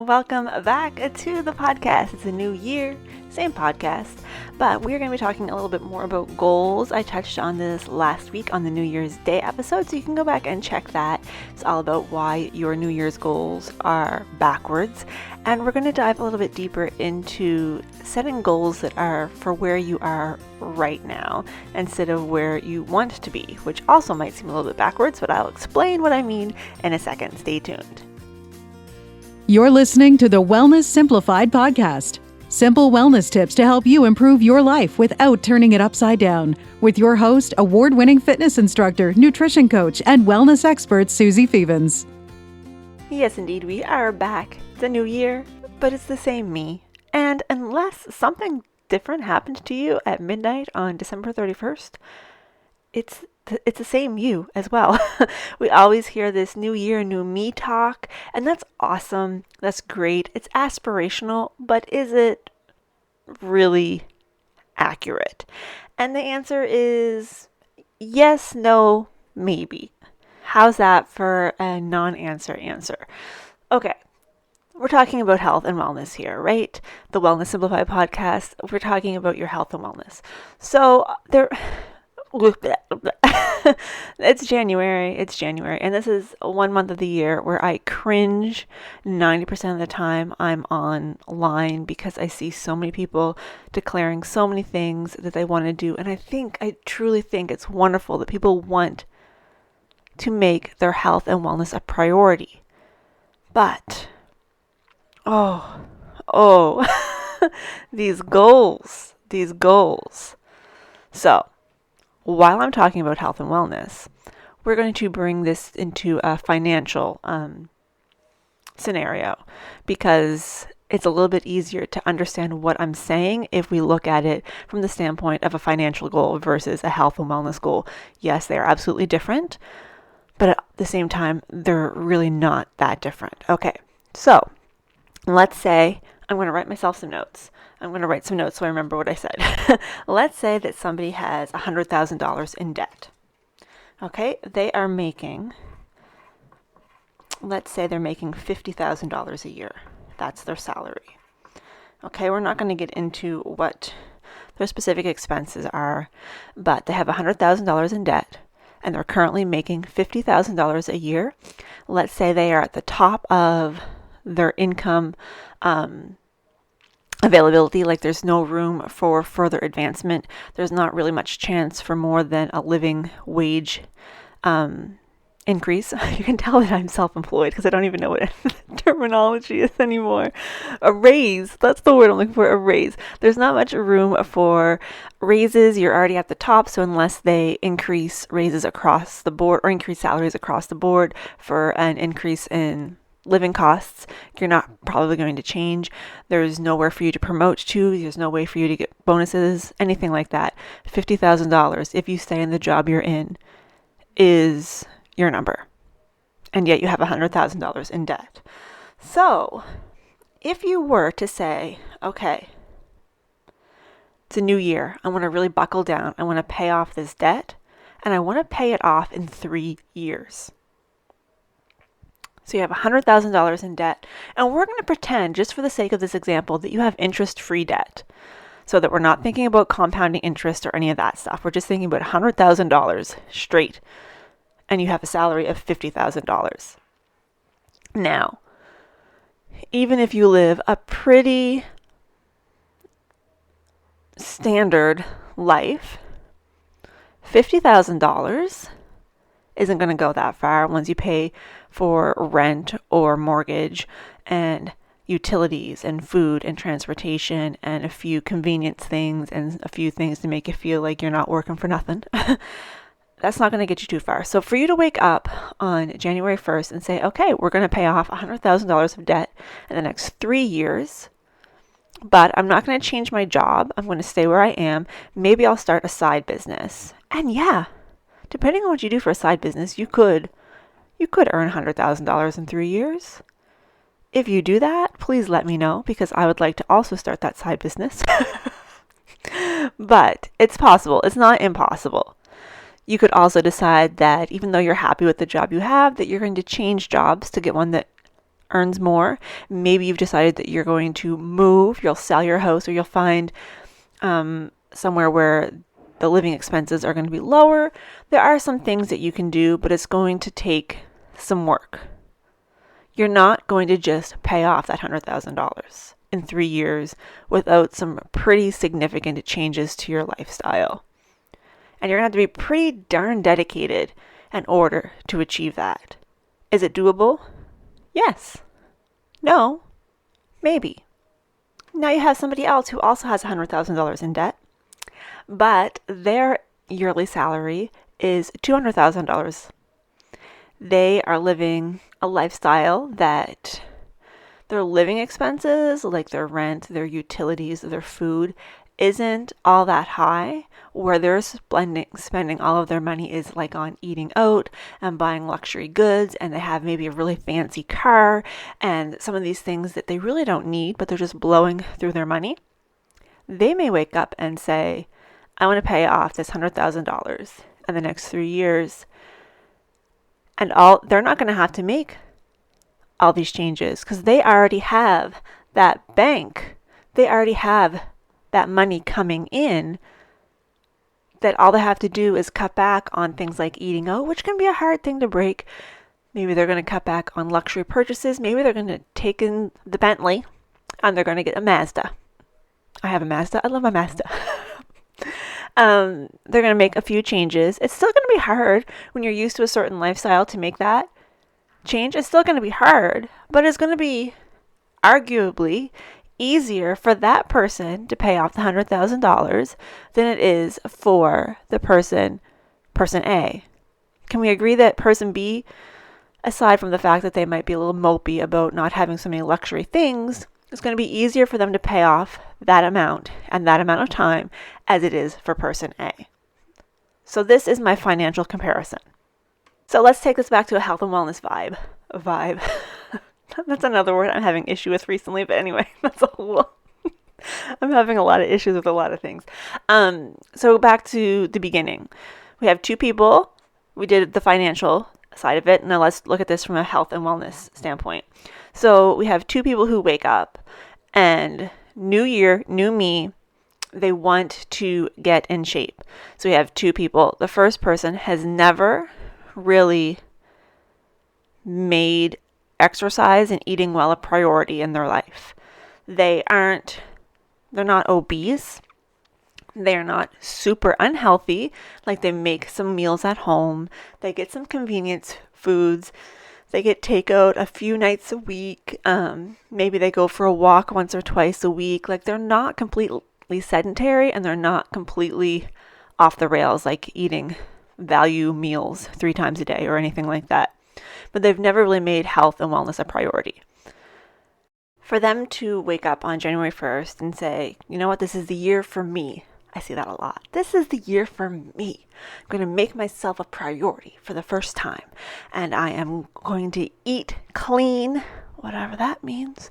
welcome back to the podcast. It's a new year, same podcast, but we're going to be talking a little bit more about goals. I touched on this last week on the New Year's Day episode, so you can go back and check that. It's all about why your New Year's goals are backwards, and we're going to dive a little bit deeper into setting goals that are for where you are right now instead of where you want to be, which also might seem a little bit backwards, but I'll explain what I mean in a second. Stay tuned. You're listening to the Wellness Simplified podcast. Simple wellness tips to help you improve your life without turning it upside down. With your host, award-winning fitness instructor, nutrition coach, and wellness expert, Susie Fevens. Yes, indeed, we are back. It's a new year, but it's the same me. And unless something different happened to you at midnight on December 31st, it's the same you as well. We always hear this new year, new me talk, and that's awesome. That's great. It's aspirational, but is it really accurate? And the answer is yes, no, maybe. How's that for a non-answer answer? Okay. We're talking about health and wellness here, right? The Wellness Simplified podcast. We're talking about your health and wellness. So it's January, and this is 1 month of the year where I cringe 90% of the time I'm online because I see so many people declaring so many things that they want to do. And I truly think it's wonderful that people want to make their health and wellness a priority. But, these goals. So, while I'm talking about health and wellness, we're going to bring this into a financial scenario because it's a little bit easier to understand what I'm saying if we look at it from the standpoint of a financial goal versus a health and wellness goal. Yes, they are absolutely different, but at the same time, they're really not that different. Okay, so let's say I'm going to write myself some notes. I'm going to write some notes so I remember what I said. Let's say that somebody has $100,000 in debt. Okay, let's say they're making $50,000 a year. That's their salary. Okay, we're not going to get into what their specific expenses are, but they have $100,000 in debt and they're currently making $50,000 a year. Let's say they are at the top of their income availability, like there's no room for further advancement. There's not really much chance for more than a living wage increase. You can tell that I'm self-employed because I don't even know what terminology is anymore. A raise, that's the word I'm looking for, a raise. There's not much room for raises. You're already at the top, so unless they increase raises across the board or increase salaries across the board for an increase in living costs, you're not probably going to change. There's nowhere for you to promote to. There's no way for you to get bonuses, anything like that. $50,000, if you stay in the job you're in, is your number. And yet you have $100,000 in debt. So if you were to say, okay, it's a new year. I want to really buckle down. I want to pay off this debt, and I want to pay it off in 3 years. So you have $100,000 in debt, and we're going to pretend, just for the sake of this example, that you have interest-free debt, so that we're not thinking about compounding interest or any of that stuff. We're just thinking about $100,000 straight, and you have a salary of $50,000. Now, even if you live a pretty standard life, $50,000 isn't going to go that far once you pay for rent or mortgage and utilities and food and transportation and a few convenience things and a few things to make you feel like you're not working for nothing. That's not going to get you too far. So for you to wake up on January 1st and say, okay, we're going to pay off $100,000 of debt in the next 3 years, but I'm not going to change my job. I'm going to stay where I am. Maybe I'll start a side business. And yeah, depending on what you do for a side business, you could earn $100,000 in 3 years. If you do that, please let me know because I would like to also start that side business. But it's possible. It's not impossible. You could also decide that even though you're happy with the job you have, that you're going to change jobs to get one that earns more. Maybe you've decided that you're going to move, you'll sell your house, or you'll find somewhere where the living expenses are going to be lower. There are some things that you can do, but it's going to take some work. You're not going to just pay off that $100,000 in 3 years without some pretty significant changes to your lifestyle. And you're going to have to be pretty darn dedicated in order to achieve that. Is it doable? Yes. No. Maybe. Now you have somebody else who also has $100,000 in debt, but their yearly salary is $200,000. They are living a lifestyle that their living expenses, like their rent, their utilities, their food, isn't all that high, where they're spending all of their money is like on eating out and buying luxury goods, and they have maybe a really fancy car and some of these things that they really don't need, but they're just blowing through their money. They may wake up and say, I want to pay off this $100,000 in the next 3 years, and they're not going to have to make all these changes because they already have that bank. They already have that money coming in, that all they have to do is cut back on things like eating out, which can be a hard thing to break. Maybe they're going to cut back on luxury purchases. Maybe they're going to take in the Bentley and they're going to get a Mazda. I have a Mazda. I love my Mazda. They're going to make a few changes. It's still going to be hard when you're used to a certain lifestyle to make that change. It's still going to be hard, but it's going to be arguably easier for that person to pay off the $100,000 than it is for the person A. Can we agree that person B, aside from the fact that they might be a little mopey about not having so many luxury things, it's going to be easier for them to pay off that amount and that amount of time as it is for person A. So this is my financial comparison. So let's take this back to a health and wellness vibe. That's another word I'm having issue with recently, but anyway, that's a whole... I'm having a lot of issues with a lot of things. So back to the beginning. We have two people. We did the financial side of it. Now let's look at this from a health and wellness standpoint. So we have two people who wake up and new year, new me, they want to get in shape. So we have two people. The first person has never really made exercise and eating well a priority in their life. They're not obese. They're not super unhealthy. Like, they make some meals at home. They get some convenience foods. They get takeout a few nights a week. Maybe they go for a walk once or twice a week. Like, they're not completely sedentary, and they're not completely off the rails, like eating value meals 3 times a day or anything like that. But they've never really made health and wellness a priority. For them to wake up on January 1st and say, you know what, this is the year for me. I see that a lot. This is the year for me. I'm going to make myself a priority for the first time. And I am going to eat clean, whatever that means.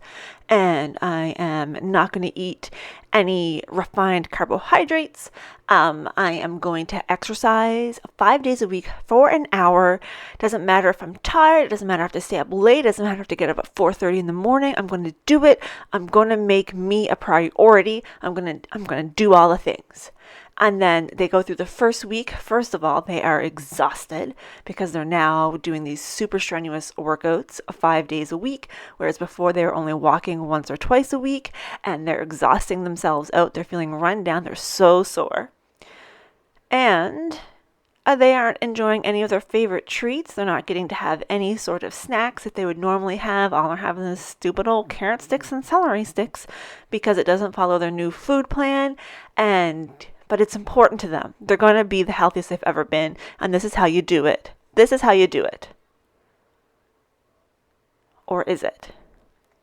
And I am not going to eat any refined carbohydrates. I am going to exercise 5 days a week for an hour. Doesn't matter if I'm tired. It doesn't matter if I have to stay up late. It doesn't matter if I have to get up at 4:30 in the morning. I'm going to do it. I'm going to make me a priority. I'm going to do all the things. And then they go through the first week. First of all, they are exhausted because they're now doing these super strenuous workouts 5 days a week, whereas before they were only walking once or twice a week, and they're exhausting themselves out. They're feeling run down. They're so sore. And they aren't enjoying any of their favorite treats. They're not getting to have any sort of snacks that they would normally have. All they're having is stupid old carrot sticks and celery sticks because it doesn't follow their new food plan. But it's important to them. They're going to be the healthiest they've ever been. And this is how you do it. This is how you do it. Or is it?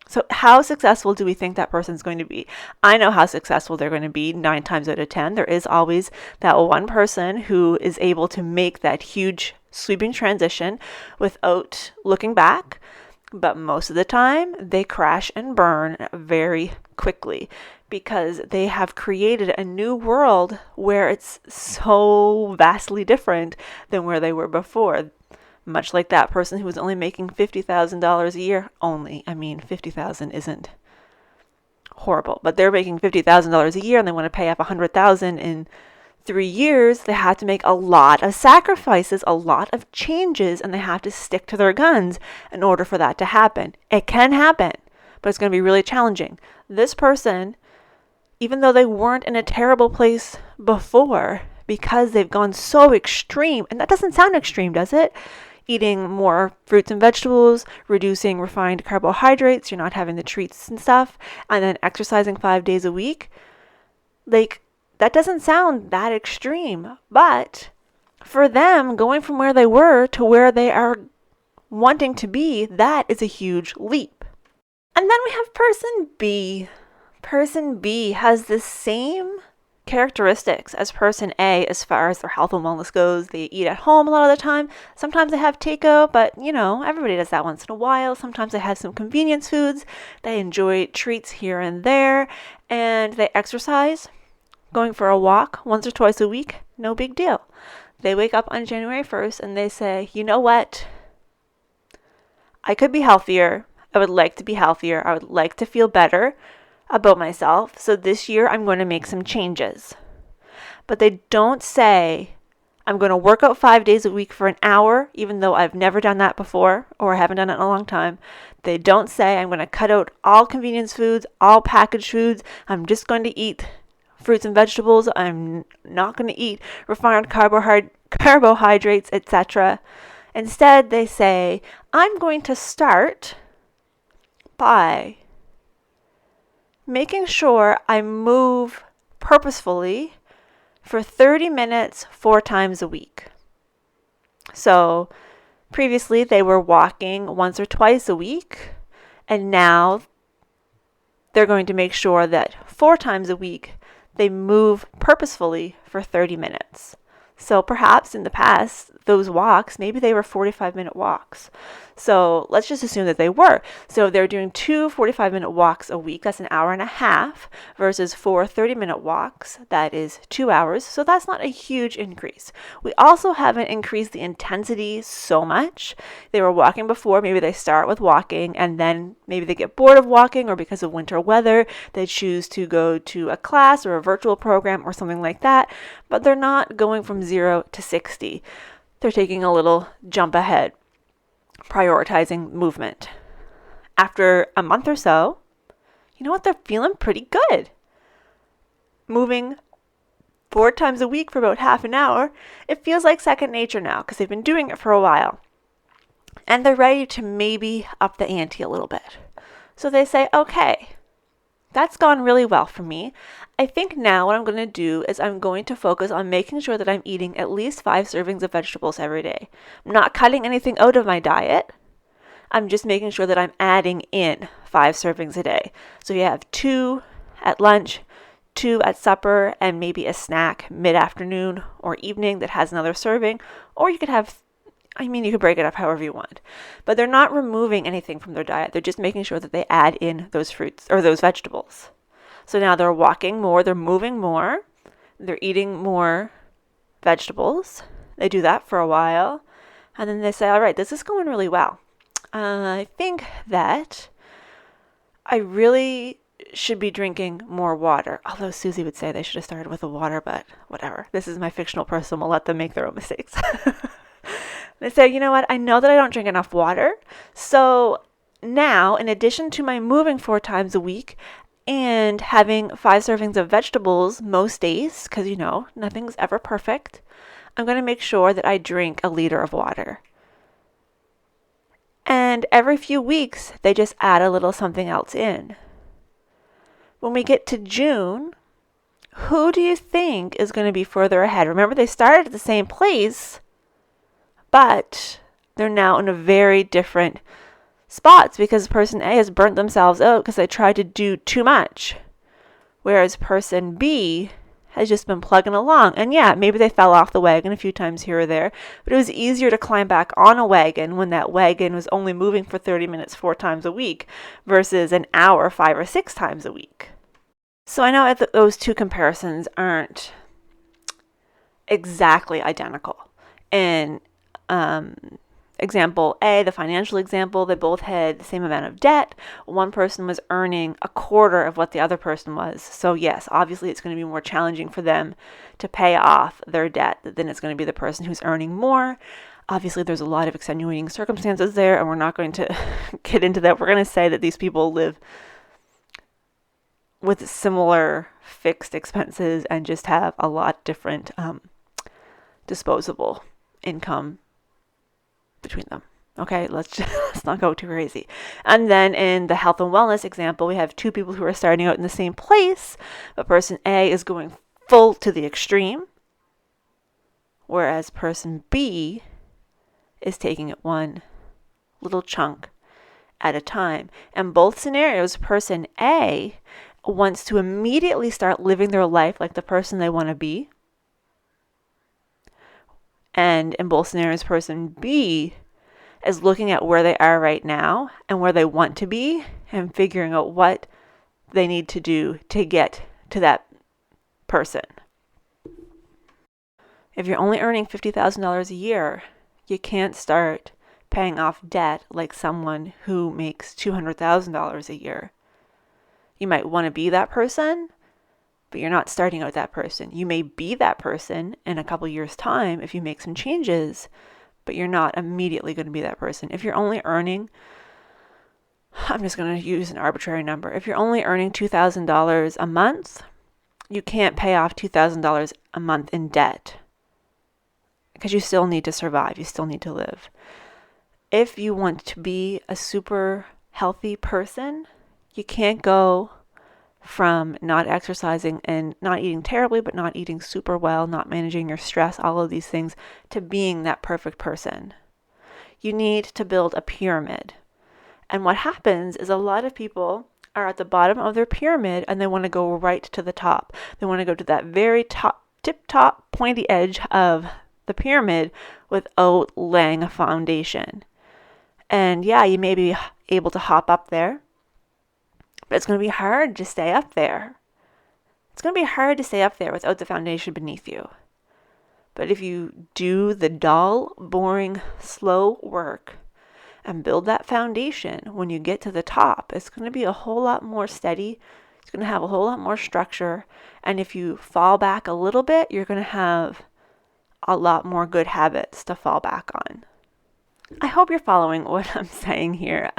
So how successful do we think that person's going to be? I know how successful they're going to be 9 times out of 10. There is always that one person who is able to make that huge sweeping transition without looking back. But most of the time, they crash and burn very quickly because they have created a new world where it's so vastly different than where they were before. much like that person who was only making $50,000 a year. Only, I mean, 50,000 isn't horrible, but they're making $50,000 a year and they want to pay up 100,000 in 3 years. They have to make a lot of sacrifices, a lot of changes, and they have to stick to their guns in order for that to happen. It can happen, but it's going to be really challenging. This person, even though they weren't in a terrible place before, because they've gone so extreme, and that doesn't sound extreme, does it? Eating more fruits and vegetables, reducing refined carbohydrates, you're not having the treats and stuff, and then exercising 5 days a week. Like, that doesn't sound that extreme, but for them, going from where they were to where they are wanting to be, that is a huge leap. And then we have person B. Person B has the same characteristics as person A as far as their health and wellness goes. They eat at home a lot of the time. Sometimes they have takeout, but everybody does that once in a while. Sometimes they have some convenience foods. They enjoy treats here and there, and they exercise, going for a walk once or twice a week. No big deal. They wake up on January 1st and they say, you know what? I could be healthier. I would like to be healthier. I would like to feel better about myself. So this year I'm going to make some changes. But they don't say, I'm going to work out 5 days a week for an hour, even though I've never done that before or haven't done it in a long time. They don't say, I'm going to cut out all convenience foods, all packaged foods. I'm just going to eat fruits and vegetables. I'm not going to eat refined carbohydrates, etc. Instead, they say, I'm going to start by making sure I move purposefully for 30 minutes 4 times a week. So previously they were walking once or twice a week, and now they're going to make sure that 4 times a week they move purposefully for 30 minutes. So perhaps in the past, those walks, maybe they were 45-minute walks. So let's just assume that they were. So they're doing 2 45-minute walks a week. That's an hour and a half versus 4 30-minute walks. That is 2 hours. So that's not a huge increase. We also haven't increased the intensity so much. They were walking before. Maybe they start with walking and then maybe they get bored of walking, or because of winter weather, they choose to go to a class or a virtual program or something like that. But they're not going from 0 to 60. They're taking a little jump ahead, prioritizing movement. After a month or so, you know what? They're feeling pretty good. Moving 4 times a week for about half an hour, it feels like second nature now because they've been doing it for a while. And they're ready to maybe up the ante a little bit. So they say, okay, that's gone really well for me. I think now what I'm going to do is I'm going to focus on making sure that I'm eating at least 5 servings of vegetables every day. I'm not cutting anything out of my diet. I'm just making sure that I'm adding in 5 servings a day. So you have 2 at lunch, 2 at supper, and maybe a snack mid-afternoon or evening that has another serving. Or you could have, you could break it up however you want. But they're not removing anything from their diet. They're just making sure that they add in those fruits or those vegetables. So now they're walking more, they're moving more, they're eating more vegetables. They do that for a while. And then they say, all right, this is going really well. I think that I really should be drinking more water. Although Susie would say they should have started with the water, but whatever. This is my fictional person. We'll let them make their own mistakes. They say, you know what? I know that I don't drink enough water. So now, in addition to my moving 4 times a week and having 5 servings of vegetables most days, because nothing's ever perfect, I'm going to make sure that I drink a liter of water. And every few weeks, they just add a little something else in. When we get to June, who do you think is going to be further ahead? Remember, they started at the same place, but they're now in a very different spots because person A has burnt themselves out because they tried to do too much, whereas person B has just been plugging along. And yeah, maybe they fell off the wagon a few times here or there, but it was easier to climb back on a wagon when that wagon was only moving for 30 minutes 4 times a week versus an hour 5 or 6 times a week. So I know that those two comparisons aren't exactly identical. And example A, the financial example, they both had the same amount of debt. One person was earning a quarter of what the other person was. So yes, obviously it's going to be more challenging for them to pay off their debt than it's going to be the person who's earning more. Obviously there's a lot of extenuating circumstances there, and we're not going to get into that. We're going to say that these people live with similar fixed expenses and just have a lot different disposable income between them. Okay, let's not go too crazy. And then in the health and wellness example, we have two people who are starting out in the same place, but person A is going full to the extreme, whereas person B is taking it one little chunk at a time. In both scenarios, person A wants to immediately start living their life like the person they want to be. And in both scenarios, person B is looking at where they are right now and where they want to be and figuring out what they need to do to get to that person. If you're only earning $50,000 a year, you can't start paying off debt like someone who makes $200,000 a year. You might want to be that person, but you're not starting out that person. You may be that person in a couple years' time if you make some changes, but you're not immediately going to be that person. If you're only earning, I'm just going to use an arbitrary number. If you're only earning $2,000 a month, you can't pay off $2,000 a month in debt because you still need to survive. You still need to live. If you want to be a super healthy person, you can't go from not exercising and not eating terribly, but not eating super well, not managing your stress, all of these things, to being that perfect person. You need to build a pyramid. And what happens is a lot of people are at the bottom of their pyramid and they want to go right to the top. They want to go to that very top, tip-top, pointy edge of the pyramid without laying a foundation. And yeah, you may be able to hop up there, but it's going to be hard to stay up there. It's going to be hard to stay up there without the foundation beneath you. But if you do the dull, boring, slow work and build that foundation, when you get to the top, it's going to be a whole lot more steady. It's going to have a whole lot more structure. And if you fall back a little bit, you're going to have a lot more good habits to fall back on. I hope you're following what I'm saying here.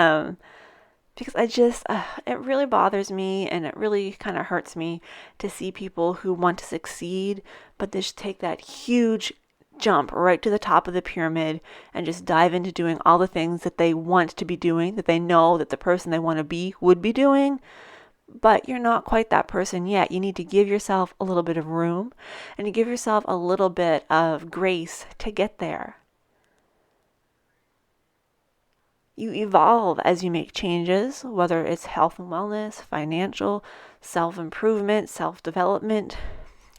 Because it really bothers me, and it really kind of hurts me to see people who want to succeed, but they just take that huge jump right to the top of the pyramid and just dive into doing all the things that they want to be doing, that they know that the person they want to be would be doing. But you're not quite that person yet. You need to give yourself a little bit of room and to give yourself a little bit of grace to get there. You evolve as you make changes, whether it's health and wellness, financial, self-improvement, self-development,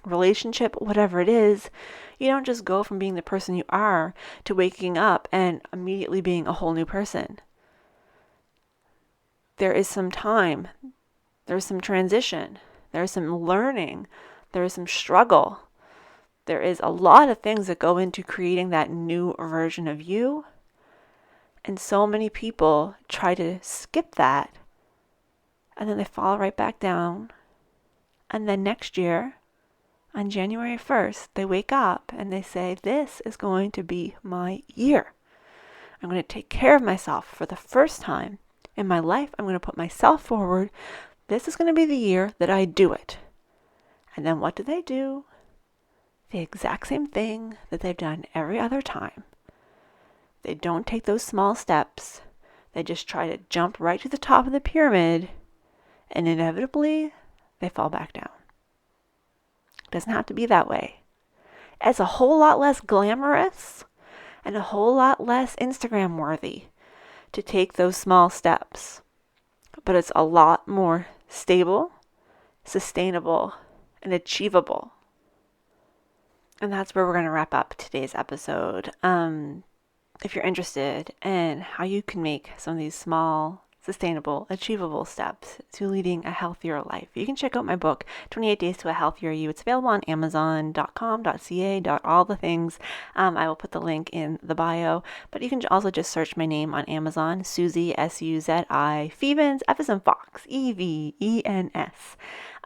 relationship, whatever it is. You don't just go from being the person you are to waking up and immediately being a whole new person. There is some time. There's some transition. There's some learning. There is some struggle. There is a lot of things that go into creating that new version of you. And so many people try to skip that, and then they fall right back down. And then next year, on January 1st, they wake up and they say, this is going to be my year. I'm going to take care of myself for the first time in my life. I'm going to put myself forward. This is going to be the year that I do it. And then what do? The exact same thing that they've done every other time. They don't take those small steps. They just try to jump right to the top of the pyramid, and inevitably, they fall back down. It doesn't have to be that way. It's a whole lot less glamorous and a whole lot less Instagram worthy to take those small steps. But it's a lot more stable, sustainable, and achievable. And that's where we're going to wrap up today's episode. If you're interested in how you can make some of these small, sustainable, achievable steps to leading a healthier life. You can check out my book, 28 Days to a Healthier You. It's available on Amazon.com.ca, all the things. I will put the link in the bio, but you can also just search my name on Amazon, Suzy, S-U-Z-I, Fevens, F as in Fox, E-V-E-N-S.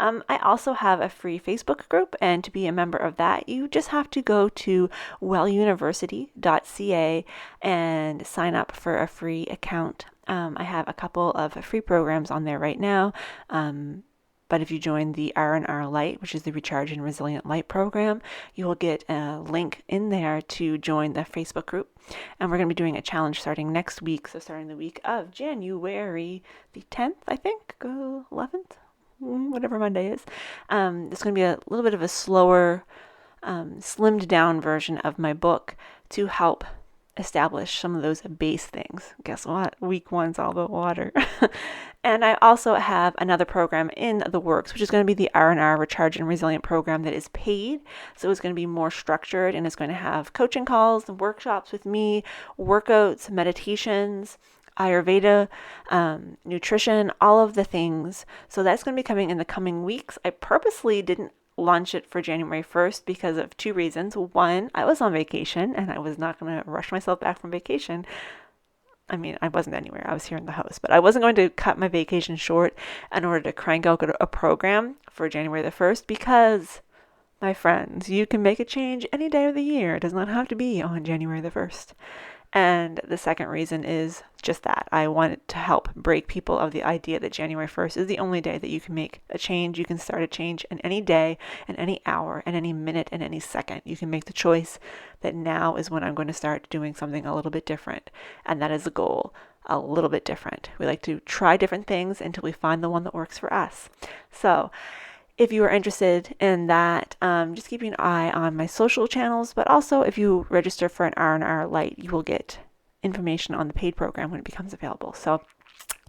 I also have a free Facebook group, and to be a member of that, you just have to go to welluniversity.ca and sign up for a free account. I have a couple of free programs on there right now. But if you join the R&R Light, which is the Recharge and Resilient Light program, you will get a link in there to join the Facebook group. And we're going to be doing a challenge starting next week. So starting the week of January the 10th, I think, 11th, whatever Monday is. It's going to be a little bit of a slower, slimmed down version of my book to help establish some of those base things. Guess what? Week 1's all about water. And I also have another program in the works, which is going to be the R&R Recharge and Resilient program that is paid. So it's going to be more structured, and it's going to have coaching calls and workshops with me, workouts, meditations, Ayurveda, nutrition, all of the things. So that's going to be coming in the coming weeks. I purposely didn't launch it for January 1st because of 2 reasons. One, I was on vacation and I was not going to rush myself back from vacation. I mean, I wasn't anywhere. I was here in the house, but I wasn't going to cut my vacation short in order to crank out a program for January the 1st because, my friends, you can make a change any day of the year. It does not have to be on January the 1st. And the second reason is just that. I wanted to help break people of the idea that January 1st is the only day that you can make a change. You can start a change in any day, in any hour, in any minute, in any second. You can make the choice that now is when I'm going to start doing something a little bit different. And that is the goal, a little bit different. We like to try different things until we find the one that works for us. So if you are interested in that, just keeping an eye on my social channels, but also if you register for an R&R Light, you will get information on the paid program when it becomes available. So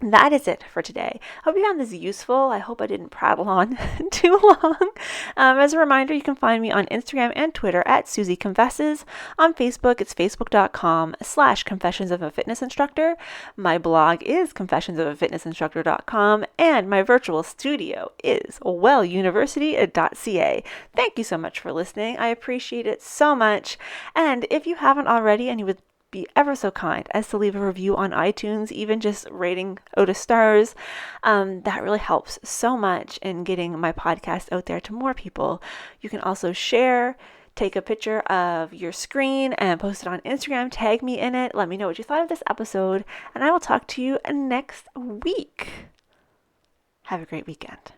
that is it for today. I hope you found this useful. I hope I didn't prattle on too long. As a reminder, you can find me on Instagram and Twitter at Suzy Confesses. On Facebook, it's facebook.com/confessions of a fitness instructor. My blog is confessionsofaFitnessInstructor.com, and my virtual studio is welluniversity.ca. Thank you so much for listening. I appreciate it so much. And if you haven't already and you would be ever so kind as to leave a review on iTunes, even just rating out of stars. That really helps so much in getting my podcast out there to more people. You can also share, take a picture of your screen and post it on Instagram, tag me in it, let me know what you thought of this episode, and I will talk to you next week. Have a great weekend.